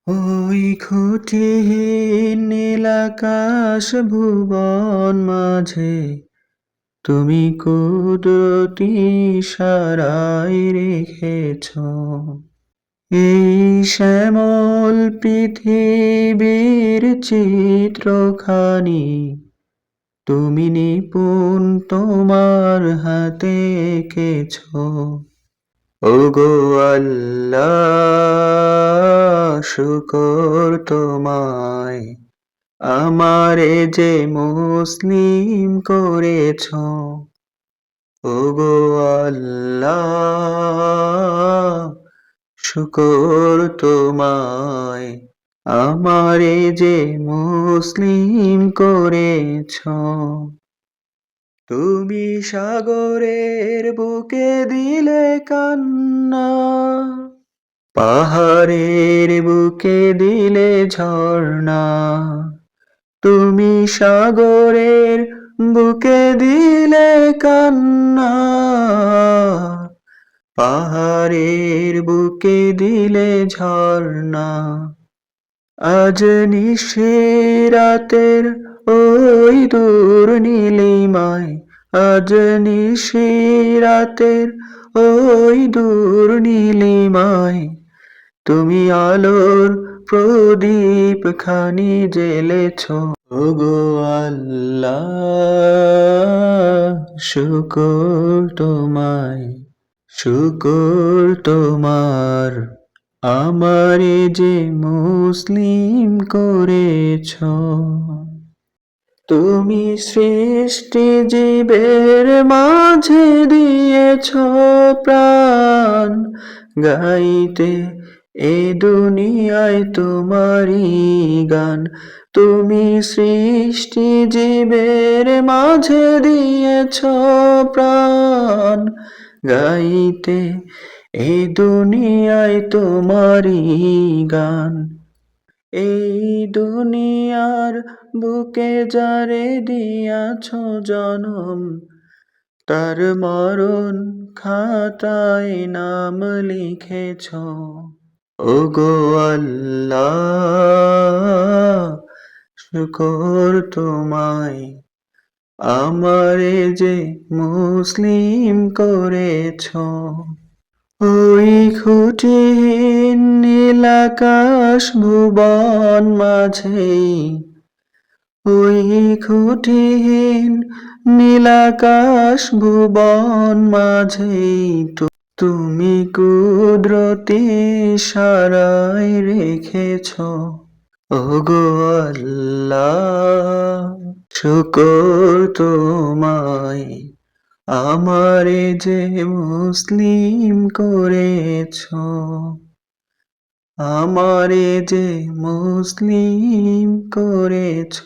ওই খুঁটিহীন নীল আকাশ ভুবন মাঝে তুমি কুদরতি ইশারায় রেখেছ এই শ্যামল পৃথিবীর চিত্রখানি তুমি নিপুণ তোমার হাতে এঁকেছ। ওগো আল্লাহ, শুকর তোমায় আমারে যে মুসলিম করেছ। ওগো আল্লাহ, শুকর তোমায় আমারে যে মুসলিম করেছ। তুমি সাগরের বুকে দিলে কান্না, পাহাড়ের বুকে দিলে ঝর্ণা। তুমি সাগরের বুকে দিলে কান্না, পাহাড়ের বুকে দিলে ঝর্ণা। আজ নিশিরাতের ওই দূর নীলিমায়, আজ নিশিরাতের ওই দূর নীলিমায় তুমি আলোর প্রদীপ খানি জ্বেলেছ। ওগো আল্লাহ, শুকর তোমায়, শুকর তোমার আমারে যে মুসলিম করেছ। তুমি সৃষ্টি জীবের মাঝে দিয়েছ প্রাণ, গাইতে এ দুনিয়ায় তোমারই গান। তুমি সৃষ্টি জীবের মাঝে দিয়েছ প্রাণ, গাইতে এ দুনিয়ায় তোমারই গান। এই দুনিয়ার বুকে যারে দিয়াছ জনম, তার মরণ খাতায় নাম লিখেছ। ওগো আল্লাহ, শুকর তোমায় আমারে যে মুসলিম করেছ। ওই খুঁটিহীন নীল আকাশ ভুবন মাঝেই, ওই খুঁটিহীন নীল আকাশ ভুবন মাঝেই তুমি কুদরতি ইশারায় রেখেছ। ওগো আল্লাহ, শুকর তোমায় আমারে যে মুসলিম করেছ, আমারে যে মুসলিম করেছ।